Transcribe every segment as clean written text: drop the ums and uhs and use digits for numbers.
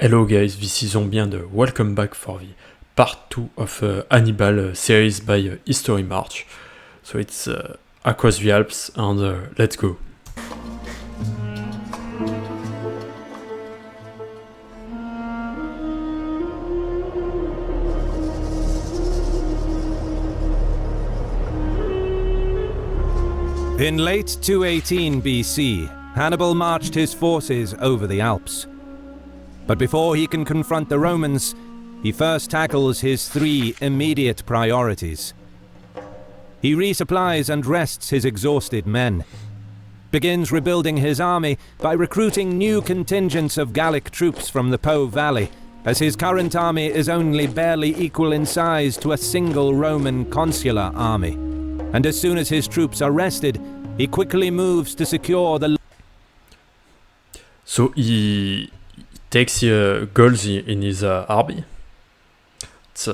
Hello guys, this is Zombie and welcome back for the part 2 of Hannibal series by HistoryMarche. So it's across the Alps and let's go. In late 218 BC, Hannibal marched his forces over the Alps. But before he can confront the Romans, he first tackles his three immediate priorities. He resupplies and rests his exhausted men, begins rebuilding his army by recruiting new contingents of Gallic troops from the Po Valley, as his current army is only barely equal in size to a single Roman consular army. And as soon as his troops are rested, he quickly moves to secure the... So he takes goals in his army. It's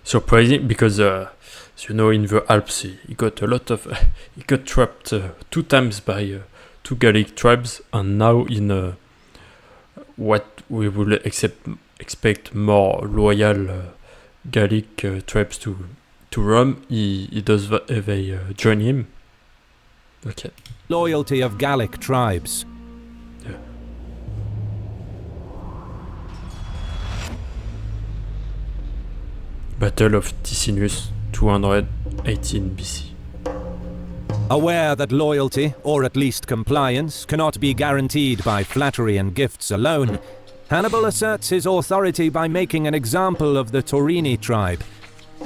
surprising because you know, in the Alps he got a lot of he got trapped 2 times by 2 Gallic tribes, and now in what we would expect more loyal Gallic tribes to Rome, he does they join him. Okay. Loyalty of Gallic tribes. Yeah. Battle of Ticinus, 218 BC. Aware that loyalty, or at least compliance, cannot be guaranteed by flattery and gifts alone, Hannibal asserts his authority by making an example of the Torini tribe,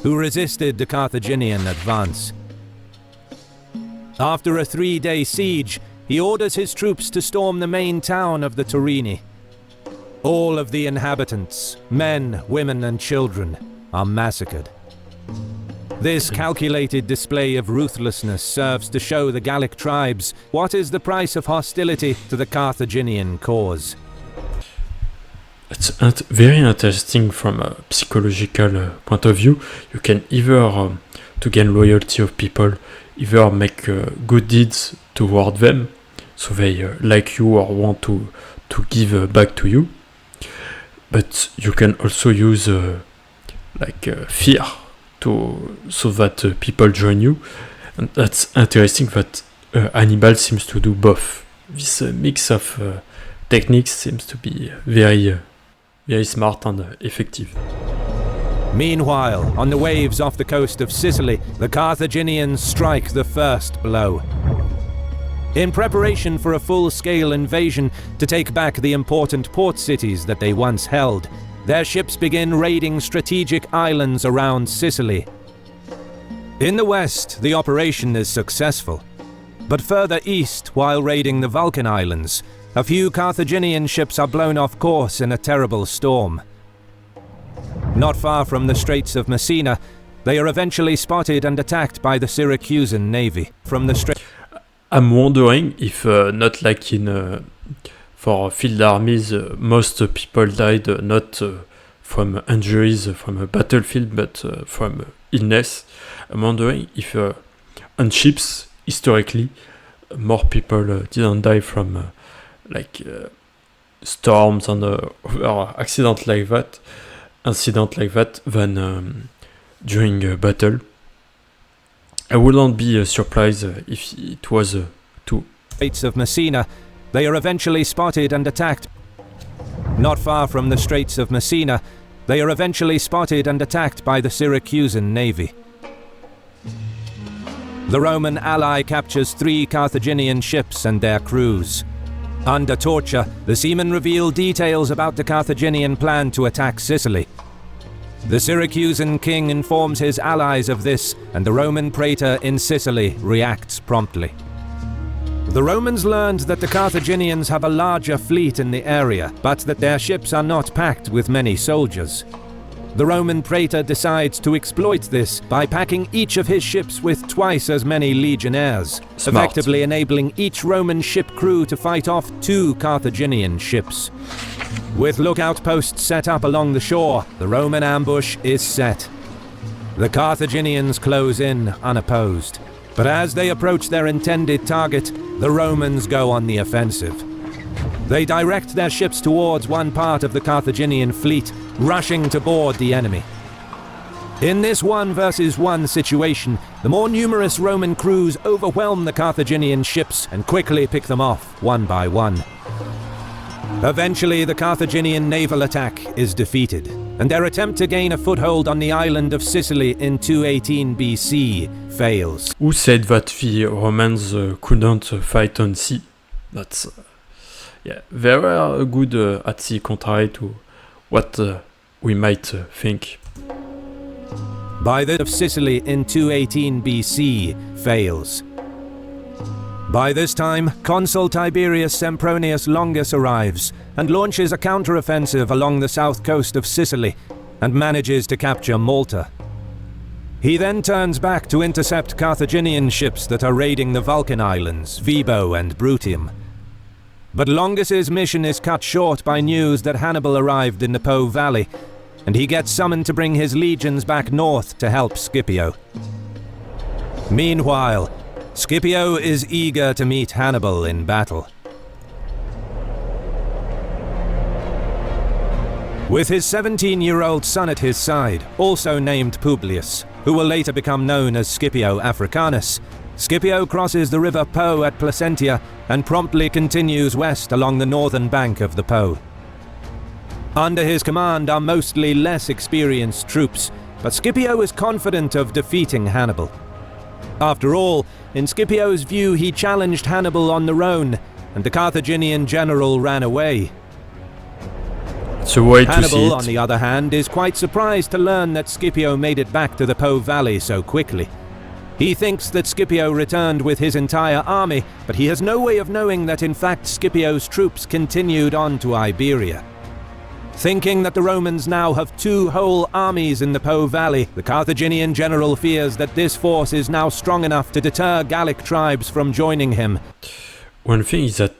who resisted the Carthaginian advance. After a 3-day siege, he orders his troops to storm the main town of the Torini. All of the inhabitants, men, women and children, are massacred. This calculated display of ruthlessness serves to show the Gallic tribes what is the price of hostility to the Carthaginian cause. It's very interesting from a psychological point of view. You can either, to gain loyalty of people, either make good deeds toward them, so they like you or want to give back to you. But you can also use fear so that people join you. And that's interesting that Hannibal seems to do both. This mix of techniques seems to be very smart and effective. Meanwhile, on the waves off the coast of Sicily, the Carthaginians strike the first blow. In preparation for a full-scale invasion to take back the important port cities that they once held, their ships begin raiding strategic islands around Sicily. In the west, the operation is successful. But further east, while raiding the Vulcan Islands, a few Carthaginian ships are blown off course in a terrible storm. Not far from the Straits of Messina, they are eventually spotted and attacked by the Syracusan navy. From the Straits... I'm wondering if not like in for field armies, most people died not from injuries from a battlefield, but from illness. I'm wondering if on ships, historically, more people didn't die from storms and or incident like that than during a battle. I wouldn't be surprised if it was too. Straits of Messina, they are eventually spotted and attacked. Not far from the Straits of Messina, they are eventually spotted and attacked by the Syracusan navy. The Roman ally captures 3 Carthaginian ships and their crews. Under torture, the seamen reveal details about the Carthaginian plan to attack Sicily. The Syracusan king informs his allies of this, and the Roman praetor in Sicily reacts promptly. The Romans learned that the Carthaginians have a larger fleet in the area, but that their ships are not packed with many soldiers. The Roman praetor decides to exploit this by packing each of his ships with twice as many legionnaires, Smart. Effectively enabling each Roman ship crew to fight off 2 Carthaginian ships. With lookout posts set up along the shore, the Roman ambush is set. The Carthaginians close in unopposed, but as they approach their intended target, the Romans go on the offensive. They direct their ships towards one part of the Carthaginian fleet, rushing to board the enemy. In this 1 versus 1 situation, the more numerous Roman crews overwhelm the Carthaginian ships and quickly pick them off one by one. Eventually, the Carthaginian naval attack is defeated, and their attempt to gain a foothold on the island of Sicily in 218 BC fails. Who said that the Romans couldn't fight on sea? That's they were good at sea, contrary to what we might think. By the of Sicily in 218 BC fails. By this time, Consul Tiberius Sempronius Longus arrives and launches a counteroffensive along the south coast of Sicily and manages to capture Malta. He then turns back to intercept Carthaginian ships that are raiding the Vulcan Islands, Vibo and Brutium. But Longus's mission is cut short by news that Hannibal arrived in the Po Valley, and he gets summoned to bring his legions back north to help Scipio. Meanwhile, Scipio is eager to meet Hannibal in battle. With his 17-year-old son at his side, also named Publius, who will later become known as Scipio Africanus, Scipio crosses the river Po at Placentia and promptly continues west along the northern bank of the Po. Under his command are mostly less experienced troops, but Scipio is confident of defeating Hannibal. After all, in Scipio's view, he challenged Hannibal on the Rhone, and the Carthaginian general ran away. It's a way to see Hannibal, it. on the other hand, is quite surprised to learn that Scipio made it back to the Po Valley so quickly. He thinks that Scipio returned with his entire army, but he has no way of knowing that in fact Scipio's troops continued on to Iberia. Thinking that the Romans now have 2 whole armies in the Po Valley, the Carthaginian general fears that this force is now strong enough to deter Gallic tribes from joining him. One thing is that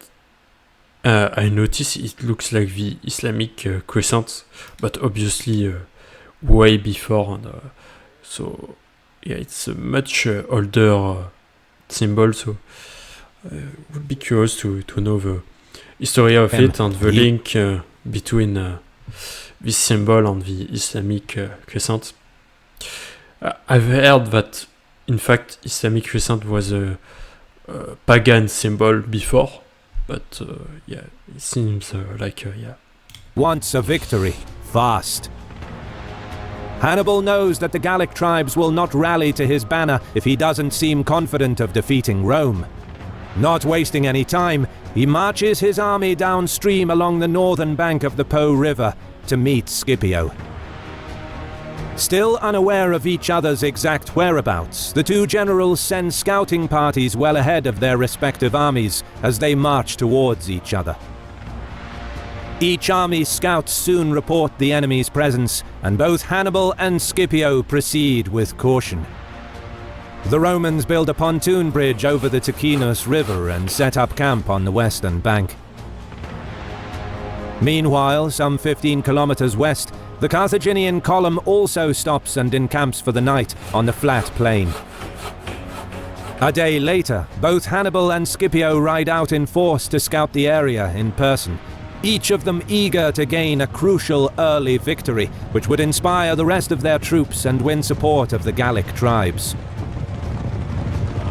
I notice it looks like the Islamic crescent, but obviously way before, and so yeah, it's a much older symbol, so would be curious to know the history of it and the link between this symbol and the Islamic crescent. I've heard that in fact Islamic crescent was a pagan symbol before, but yeah, it seems like yeah. Wants a victory, fast. Hannibal knows that the Gallic tribes will not rally to his banner if he doesn't seem confident of defeating Rome. Not wasting any time, he marches his army downstream along the northern bank of the Po River to meet Scipio. Still unaware of each other's exact whereabouts, the 2 generals send scouting parties well ahead of their respective armies as they march towards each other. Each army's scouts soon report the enemy's presence, and both Hannibal and Scipio proceed with caution. The Romans build a pontoon bridge over the Ticinus River and set up camp on the western bank. Meanwhile, some 15 kilometers west, the Carthaginian column also stops and encamps for the night on the flat plain. A day later, both Hannibal and Scipio ride out in force to scout the area in person, each of them eager to gain a crucial early victory, which would inspire the rest of their troops and win support of the Gallic tribes.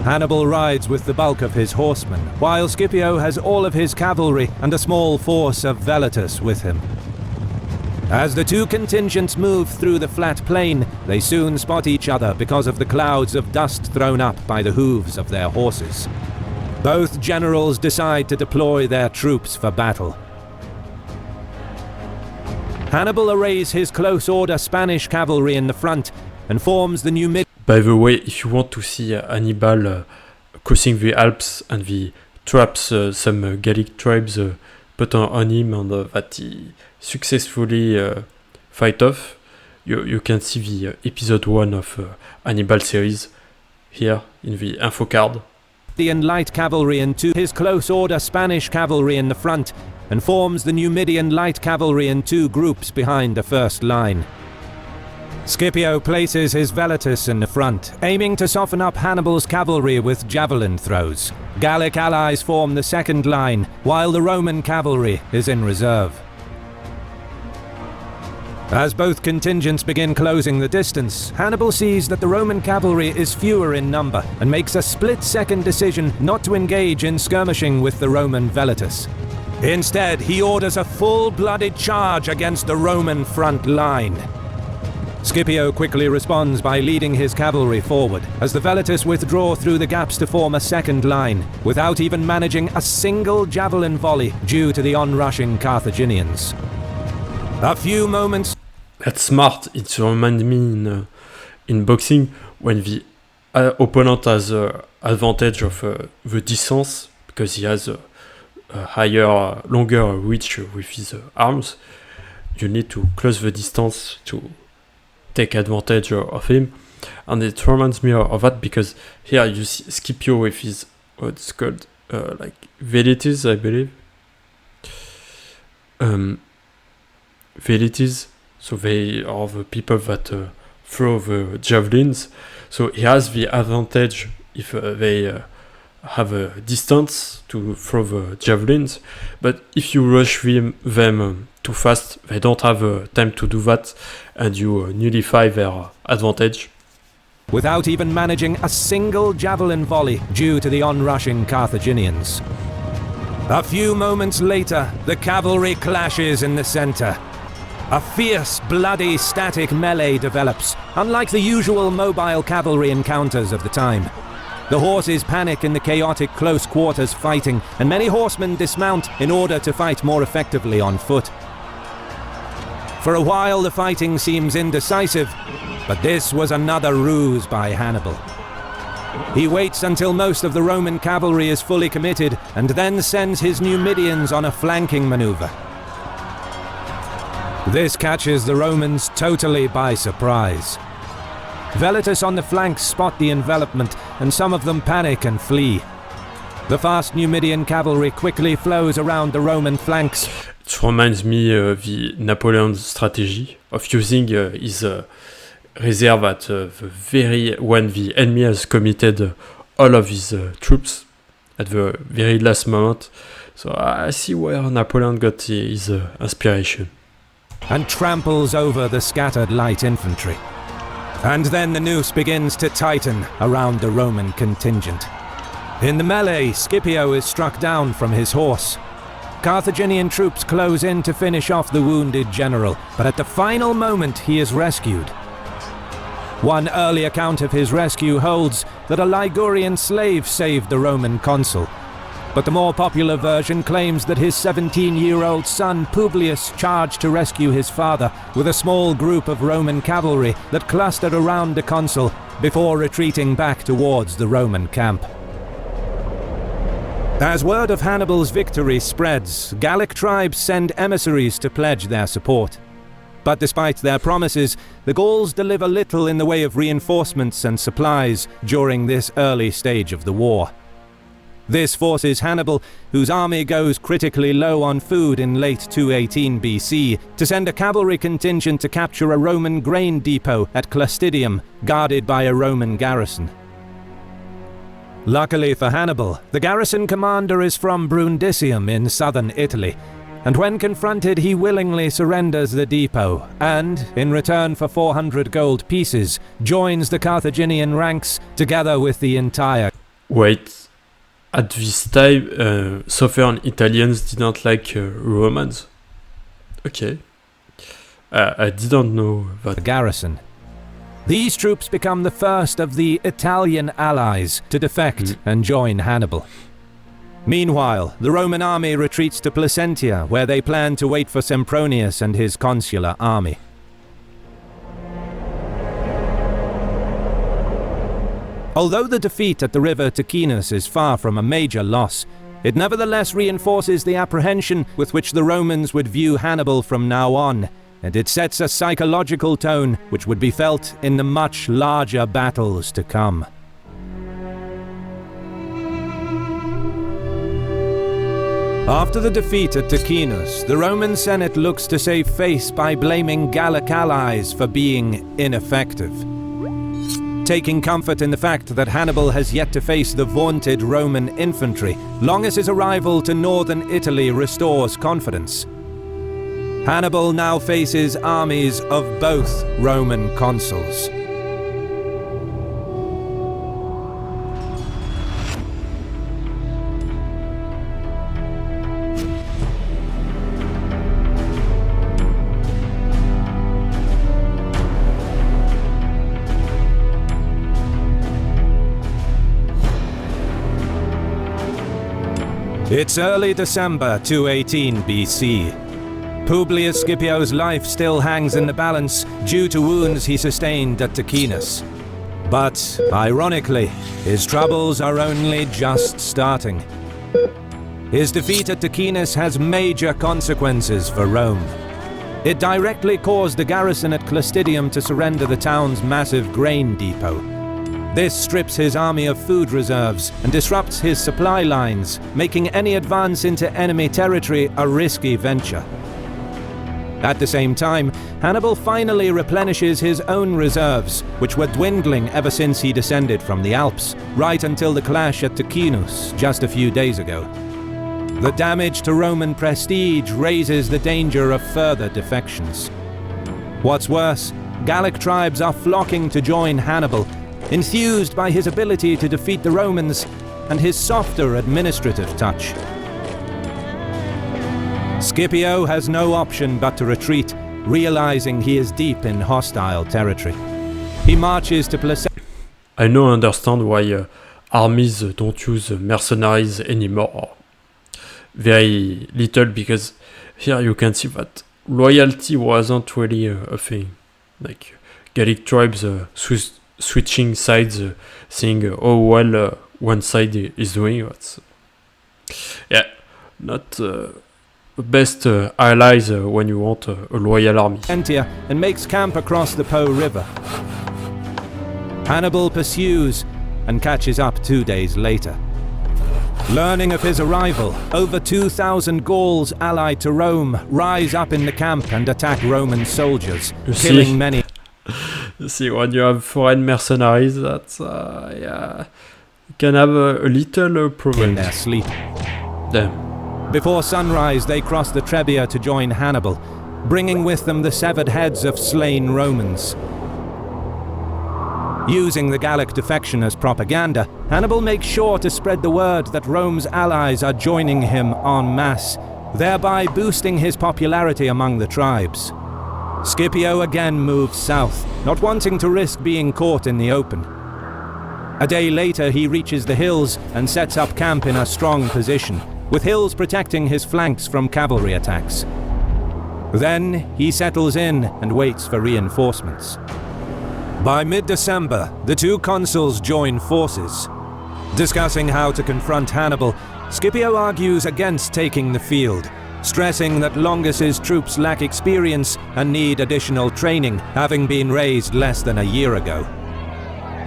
Hannibal rides with the bulk of his horsemen, while Scipio has all of his cavalry and a small force of Velitus with him. As the 2 contingents move through the flat plain, they soon spot each other because of the clouds of dust thrown up by the hooves of their horses. Both generals decide to deploy their troops for battle. Hannibal arrays his close-order Spanish cavalry in the front and forms the new mid... By the way, if you want to see Hannibal crossing the Alps and the traps some Gallic tribes put on him and that he successfully fight off, you can see the episode 1 of Hannibal series here in the info card. The light cavalry and 2 his close-order Spanish cavalry in the front and forms the Numidian light cavalry in 2 groups behind the first line. Scipio places his velotus in the front, aiming to soften up Hannibal's cavalry with javelin throws. Gallic allies form the second line, while the Roman cavalry is in reserve. As both contingents begin closing the distance, Hannibal sees that the Roman cavalry is fewer in number and makes a split-second decision not to engage in skirmishing with the Roman velotus. Instead, he orders a full-blooded charge against the Roman front line. Scipio quickly responds by leading his cavalry forward, as the velotus withdraw through the gaps to form a second line, without even managing a single javelin volley due to the onrushing Carthaginians. A few moments... That's smart. It reminds me in boxing when the opponent has advantage of the distance, because he has a higher, longer reach with his arms. You need to close the distance to take advantage of him, and it reminds me of that, because here you see Scipio with his what's called like velites, I believe. Velites, so they are the people that throw the javelins. So he has the advantage if they have a distance to throw the javelins, but if you rush them too fast, they don't have time to do that, and you nullify their advantage. Without even managing a single javelin volley due to the onrushing Carthaginians. A few moments later, the cavalry clashes in the center. A fierce, bloody, static melee develops, unlike the usual mobile cavalry encounters of the time. The horses panic in the chaotic close quarters fighting, and many horsemen dismount in order to fight more effectively on foot. For a while the fighting seems indecisive, but this was another ruse by Hannibal. He waits until most of the Roman cavalry is fully committed, and then sends his Numidians on a flanking maneuver. This catches the Romans totally by surprise. Velotus on the flanks spot the envelopment, and some of them panic and flee. The fast Numidian cavalry quickly flows around the Roman flanks. It reminds me the Napoleon's strategy of using his reserve at when the enemy has committed all of his troops at the very last moment. So I see where Napoleon got his inspiration. And tramples over the scattered light infantry. And then the noose begins to tighten around the Roman contingent. In the melee, Scipio is struck down from his horse. Carthaginian troops close in to finish off the wounded general, but at the final moment he is rescued. One early account of his rescue holds that a Ligurian slave saved the Roman consul, but the more popular version claims that his 17-year-old son Publius charged to rescue his father with a small group of Roman cavalry that clustered around the consul before retreating back towards the Roman camp. As word of Hannibal's victory spreads, Gallic tribes send emissaries to pledge their support. But despite their promises, the Gauls deliver little in the way of reinforcements and supplies during this early stage of the war. This forces Hannibal, whose army goes critically low on food in late 218 BC, to send a cavalry contingent to capture a Roman grain depot at Clastidium, guarded by a Roman garrison. Luckily for Hannibal, the garrison commander is from Brundisium in southern Italy, and when confronted he willingly surrenders the depot and, in return for 400 gold pieces, joins the Carthaginian ranks together with the entire... Wait. At this time, Southern Italians didn't like Romans. Okay. I didn't know that. Garrison. These troops become the first of the Italian allies to defect and join Hannibal. Meanwhile, the Roman army retreats to Placentia, where they plan to wait for Sempronius and his consular army. Although the defeat at the river Ticinus is far from a major loss, it nevertheless reinforces the apprehension with which the Romans would view Hannibal from now on, and it sets a psychological tone which would be felt in the much larger battles to come. After the defeat at Ticinus, the Roman Senate looks to save face by blaming Gallic allies for being ineffective. Taking comfort in the fact that Hannibal has yet to face the vaunted Roman infantry, long as his arrival to northern Italy restores confidence. Hannibal now faces armies of both Roman consuls. It's early December 218 BC. Publius Scipio's life still hangs in the balance due to wounds he sustained at Ticinus. But, ironically, his troubles are only just starting. His defeat at Ticinus has major consequences for Rome. It directly caused the garrison at Clastidium to surrender the town's massive grain depot. This strips his army of food reserves and disrupts his supply lines, making any advance into enemy territory a risky venture. At the same time, Hannibal finally replenishes his own reserves, which were dwindling ever since he descended from the Alps, right until the clash at Ticinus just a few days ago. The damage to Roman prestige raises the danger of further defections. What's worse, Gallic tribes are flocking to join Hannibal, enthused by his ability to defeat the Romans and his softer administrative touch. Scipio has no option but to retreat, realizing he is deep in hostile territory. He marches to Placentia. I now understand why armies don't use mercenaries anymore. Very little, because here you can see that loyalty wasn't really a thing. Like Gallic tribes switching sides, saying, oh well, one side is doing it. Yeah, not the best allies when you want a loyal army. And makes camp across the Po River. Hannibal pursues and catches up 2 days later. Learning of his arrival, over 2,000 Gauls allied to Rome rise up in the camp and attack Roman soldiers, killing many. You see, when you have foreign mercenaries, that's yeah, you can have a little problem in their sleep. Damn. Before sunrise, they cross the Trebia to join Hannibal, bringing with them the severed heads of slain Romans. Using the Gallic defection as propaganda, Hannibal makes sure to spread the word that Rome's allies are joining him en masse, thereby boosting his popularity among the tribes. Scipio again moves south, not wanting to risk being caught in the open. A day later, he reaches the hills and sets up camp in a strong position, with hills protecting his flanks from cavalry attacks. Then, he settles in and waits for reinforcements. By mid-December, the two consuls join forces. Discussing how to confront Hannibal, Scipio argues against taking the field, stressing that Longus's troops lack experience and need additional training, having been raised less than a year ago.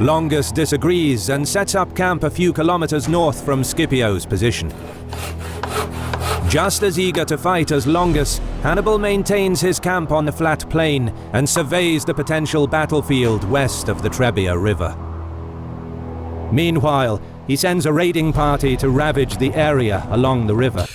Longus disagrees and sets up camp a few kilometers north from Scipio's position. Just as eager to fight as Longus, Hannibal maintains his camp on the flat plain and surveys the potential battlefield west of the Trebia River. Meanwhile, he sends a raiding party to ravage the area along the river.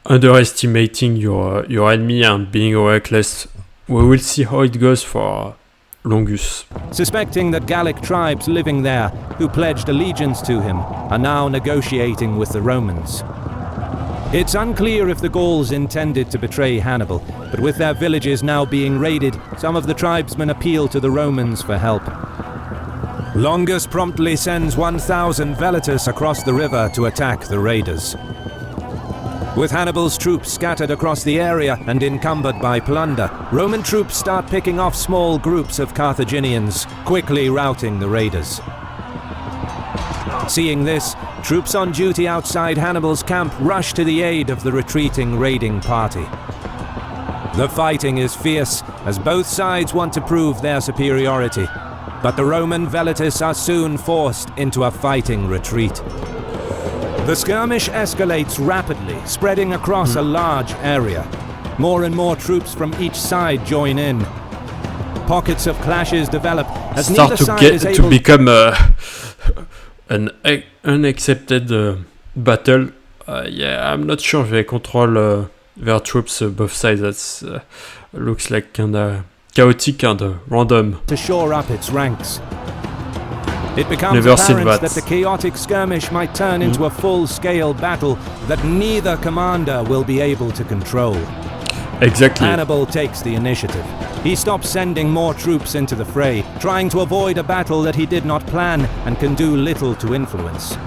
Underestimating your enemy and being reckless, we will see how it goes for Longus. Suspecting that Gallic tribes living there, who pledged allegiance to him, are now negotiating with the Romans. It's unclear if the Gauls intended to betray Hannibal, but with their villages now being raided, some of the tribesmen appeal to the Romans for help. Longus promptly sends 1,000 Velitus across the river to attack the raiders. With Hannibal's troops scattered across the area and encumbered by plunder, Roman troops start picking off small groups of Carthaginians, quickly routing the raiders. Seeing this, troops on duty outside Hannibal's camp rush to the aid of the retreating raiding party. The fighting is fierce, as both sides want to prove their superiority, but the Roman Velitus are soon forced into a fighting retreat. The skirmish escalates rapidly, spreading across a large area. More and more troops from each side join in. Pockets of clashes develop as neither side is able to become an unaccepted battle. Yeah, I'm not sure they control their troops both sides. That looks like kinda chaotic and random. To shore up its ranks. It becomes Never seen apparent that. that the chaotic skirmish might turn into a full-scale battle that neither commander will be able to control. Exactly. Hannibal takes the initiative. He stops sending more troops into the fray, trying to avoid a battle that he did not plan and can do little to influence.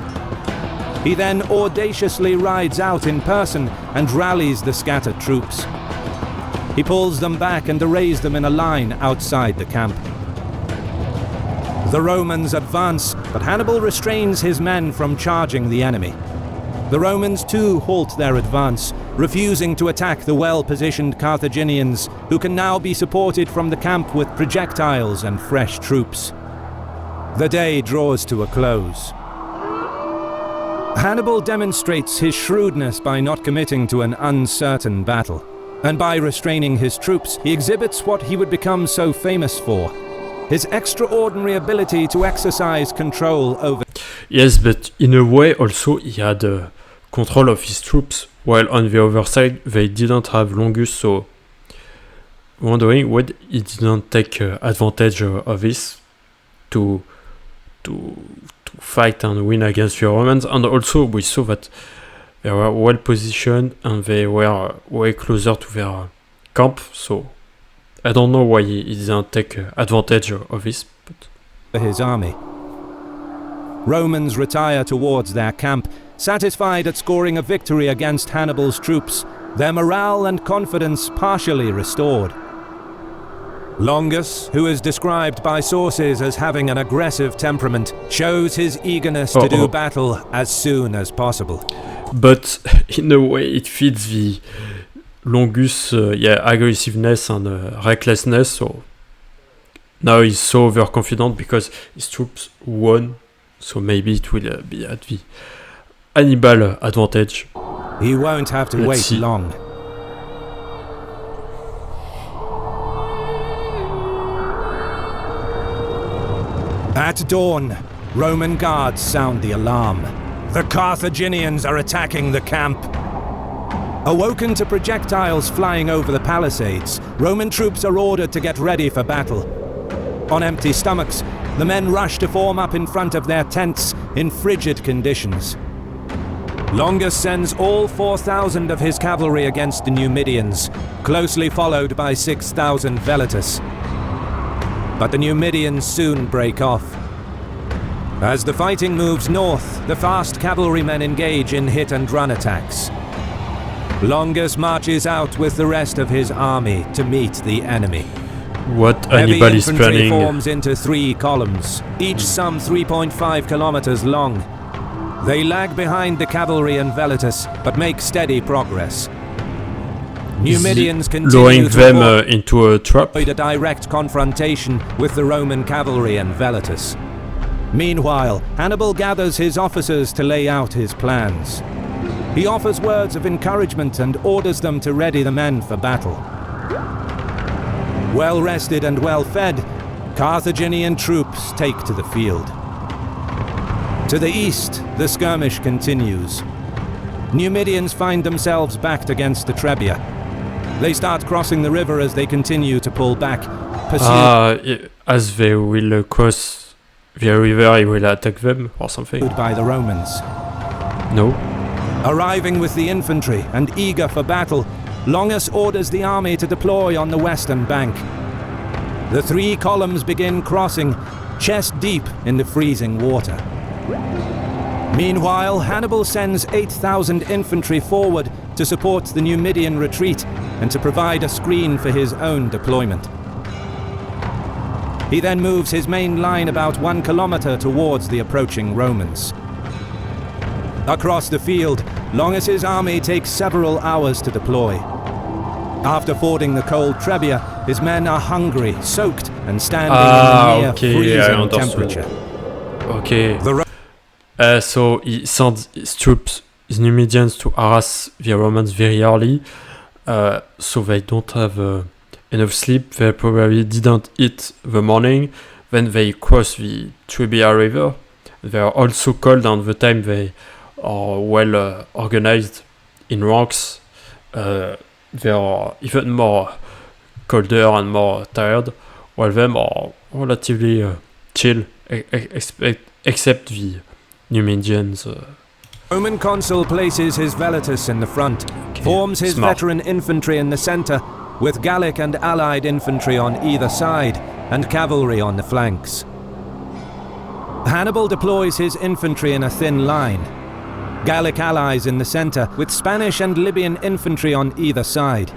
He then audaciously rides out in person and rallies the scattered troops. He pulls them back and arrays them in a line outside the camp. The Romans advance, but Hannibal restrains his men from charging the enemy. The Romans too halt their advance, refusing to attack the well-positioned Carthaginians, who can now be supported from the camp with projectiles and fresh troops. The day draws to a close. Hannibal demonstrates his shrewdness by not committing to an uncertain battle, and by restraining his troops, he exhibits what he would become so famous for: his extraordinary ability to exercise control over... Yes, but in a way also he had control of his troops, while on the other side they didn't have Longus, so wondering why he didn't take advantage of this to fight and win against the Romans. And also we saw that they were well positioned and they were way closer to their camp, so I don't know why he didn't take advantage of this. But his army. Romans retire towards their camp, satisfied at scoring a victory against Hannibal's troops, their morale and confidence partially restored. Longus, who is described by sources as having an aggressive temperament, shows his eagerness to do battle as soon as possible. But in a way it fits the Longus aggressiveness and recklessness, so now he's so overconfident because his troops won, so maybe it will be at the Hannibal advantage. He won't have to wait long. At dawn, Roman guards sound the alarm. The Carthaginians are attacking the camp. Awoken to projectiles flying over the palisades, Roman troops are ordered to get ready for battle. On empty stomachs, the men rush to form up in front of their tents in frigid conditions. Longus sends all 4,000 of his cavalry against the Numidians, closely followed by 6,000 Velitus. But the Numidians soon break off. As the fighting moves north, the fast cavalrymen engage in hit-and-run attacks. Longus marches out with the rest of his army to meet the enemy. What Hannibal is planning. Heavy infantry forms into 3 columns, each some 3.5 kilometers long. They lag behind the cavalry and Velitus, but make steady progress. Numidians continue to them into a trap. avoid a direct confrontation with the Roman cavalry and Velitus. Meanwhile, Hannibal gathers his officers to lay out his plans. He offers words of encouragement and orders them to ready the men for battle. Well rested and well fed, Carthaginian troops take to the field. To the east, the skirmish continues. Numidians find themselves backed against the Trebia. They start crossing the river as they continue to pull back, pursued as they will cross the river, he will attack them or something. By the Romans. No. Arriving with the infantry and eager for battle, Longus orders the army to deploy on the western bank. The 3 columns begin crossing, chest deep in the freezing water. Meanwhile, Hannibal sends 8,000 infantry forward to support the Numidian retreat and to provide a screen for his own deployment. He then moves his main line about 1 kilometer towards the approaching Romans. Across the field, Longus's army takes several hours to deploy. After fording the cold Trebia, his men are hungry, soaked, and standing in a near freezing temperature. Okay. So he sent his troops, his Numidians, to harass the Romans very early. So they don't have enough sleep. They probably didn't eat the morning. Then they cross the Trebia River. They are also cold, and the time they are well organized in ranks. They are even more colder and more tired, while them are relatively chill, except the Numidians. Roman consul places his velotus in the front, forms his veteran infantry in the center, with Gallic and allied infantry on either side, and cavalry on the flanks. Hannibal deploys his infantry in a thin line. Gallic allies in the center, with Spanish and Libyan infantry on either side.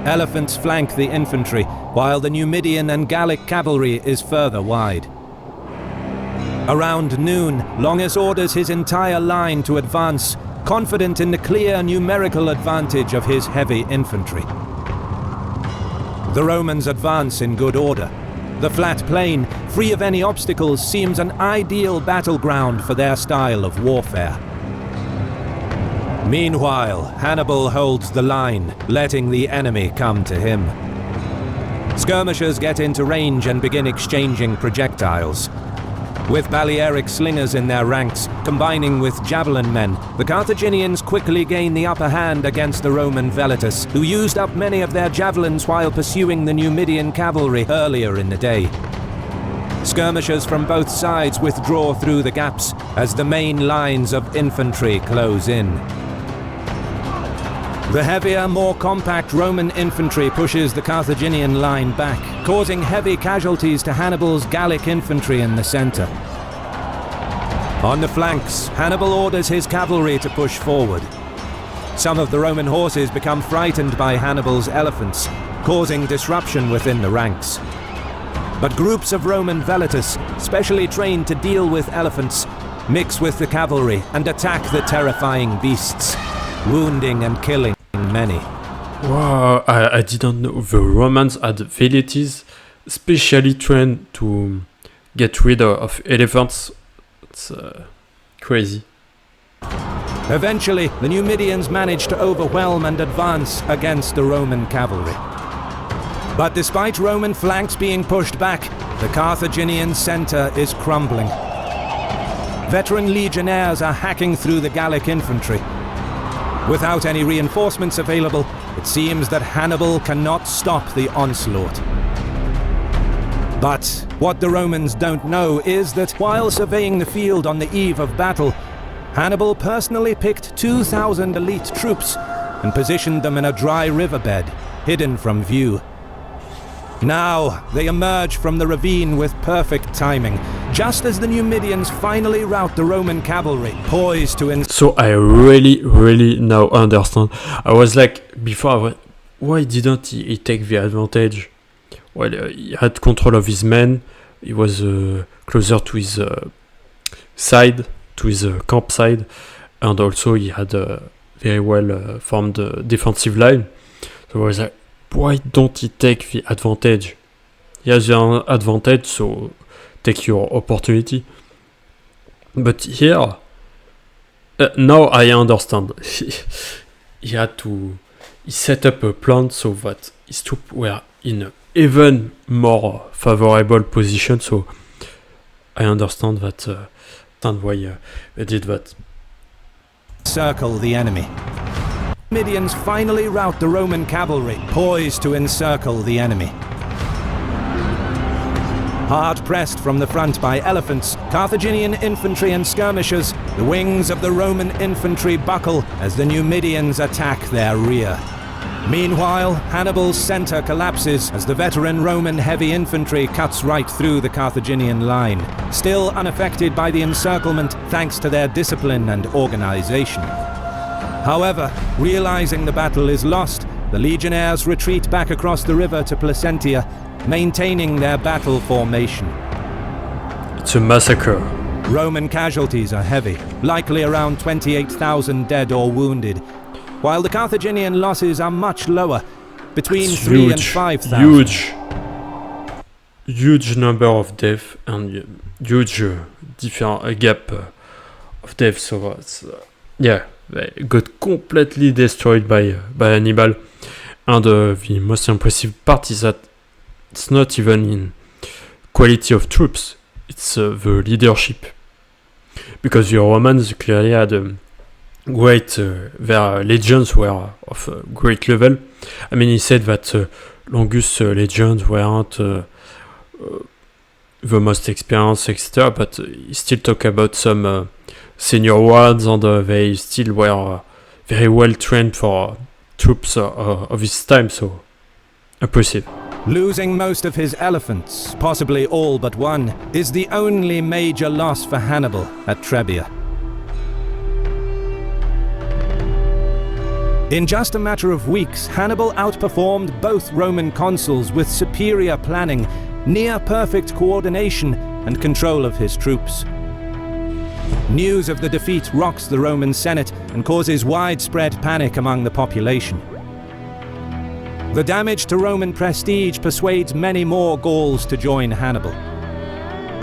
Elephants flank the infantry, while the Numidian and Gallic cavalry is further wide. Around noon, Longus orders his entire line to advance, confident in the clear numerical advantage of his heavy infantry. The Romans advance in good order. The flat plain, free of any obstacles, seems an ideal battleground for their style of warfare. Meanwhile, Hannibal holds the line, letting the enemy come to him. Skirmishers get into range and begin exchanging projectiles. With Balearic slingers in their ranks, combining with javelin men, the Carthaginians quickly gain the upper hand against the Roman velotus, who used up many of their javelins while pursuing the Numidian cavalry earlier in the day. Skirmishers from both sides withdraw through the gaps as the main lines of infantry close in. The heavier, more compact Roman infantry pushes the Carthaginian line back, causing heavy casualties to Hannibal's Gallic infantry in the center. On the flanks, Hannibal orders his cavalry to push forward. Some of the Roman horses become frightened by Hannibal's elephants, causing disruption within the ranks. But groups of Roman velotus, specially trained to deal with elephants, mix with the cavalry and attack the terrifying beasts, wounding and killing many. Wow, I didn't know the Romans had velotes specially trained to get rid of elephants. It's crazy. Eventually, the Numidians manage to overwhelm and advance against the Roman cavalry. But despite Roman flanks being pushed back, the Carthaginian center is crumbling. Veteran legionnaires are hacking through the Gallic infantry. Without any reinforcements available, it seems that Hannibal cannot stop the onslaught. But what the Romans don't know is that while surveying the field on the eve of battle, Hannibal personally picked 2,000 elite troops and positioned them in a dry riverbed, hidden from view. Now they emerge from the ravine with perfect timing, just as the Numidians finally rout the Roman cavalry, poised to So I really now understand. I was like, before, why didn't he take the advantage? Well, he had control of his men, he was closer to his side, to his camp side, and also he had a very well formed defensive line. So I was like, why don't he take the advantage? He has the advantage, so take your opportunity. But here, now I understand. He set up a plan so that his troops were in an even more favorable position. So I understand that why they did that. Circle the enemy. Numidians finally rout the Roman cavalry, poised to encircle the enemy. Hard pressed from the front by elephants, Carthaginian infantry and skirmishers, the wings of the Roman infantry buckle as the Numidians attack their rear. Meanwhile, Hannibal's center collapses as the veteran Roman heavy infantry cuts right through the Carthaginian line, still unaffected by the encirclement thanks to their discipline and organization. However, realizing the battle is lost, the legionnaires retreat back across the river to Placentia, maintaining their battle formation. It's a massacre. Roman casualties are heavy, likely around 28,000 dead or wounded, while the Carthaginian losses are much lower, between 3,000 and 5,000. Huge number of deaths and huge different gap of death. So they got completely destroyed by Hannibal. And the most impressive part is that it's not even in quality of troops, it's the leadership. Because the Romans clearly had great, their legions were of a great level. I mean, he said that Longus' legions weren't the most experienced, etc. But he still talk about some senior ones, and they still were very well trained for troops of his time, so impressive. Losing most of his elephants, possibly all but one, is the only major loss for Hannibal at Trebia. In just a matter of weeks, Hannibal outperformed both Roman consuls with superior planning, near-perfect coordination, and control of his troops. News of the defeat rocks the Roman Senate and causes widespread panic among the population. The damage to Roman prestige persuades many more Gauls to join Hannibal.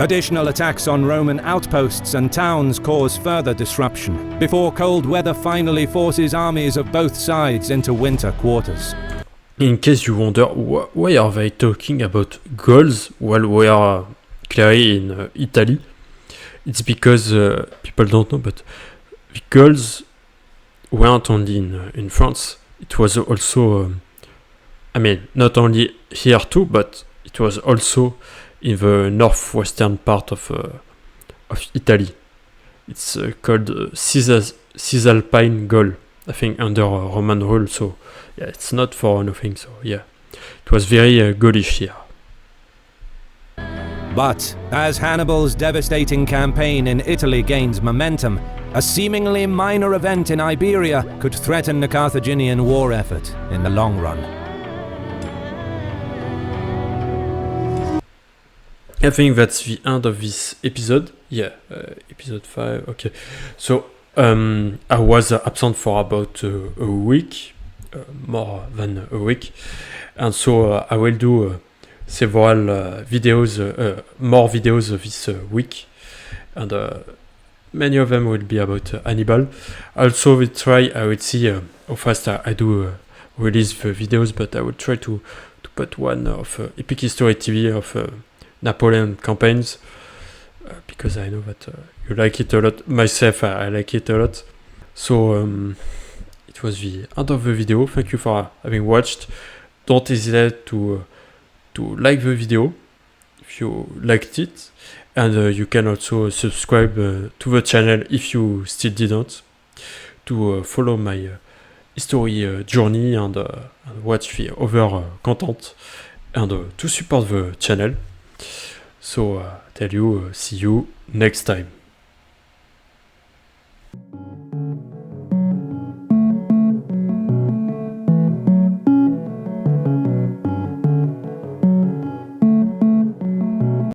Additional attacks on Roman outposts and towns cause further disruption, before cold weather finally forces armies of both sides into winter quarters. In case you wonder why are they talking about Gauls while we are clearly in Italy, it's because people don't know, but the Gauls weren't only in France. It was also, not only here too, but it was also in the northwestern part of Italy. It's called Cisalpine Gaul, I think, under Roman rule. So yeah, it's not for nothing. So yeah, it was very Gaulish here. But as Hannibal's devastating campaign in Italy gains momentum, a seemingly minor event in Iberia could threaten the Carthaginian war effort in the long run. I think that's the end of this episode. Yeah, episode 5. Okay. So I was absent for about a week, more than a week. And so I will do several videos, more videos this week. And many of them will be about Hannibal. Also, I will see how fast I do release the videos, but I will try to put one of Epic History TV of Napoleon campaigns, because I know that you like it a lot. Myself, I like it a lot. So it was the end of the video. Thank you for having watched. Don't hesitate to like the video if you liked it, and you can also subscribe to the channel if you still didn't, to follow my history journey and watch the other content, and to support the channel. So tell you, see you next time.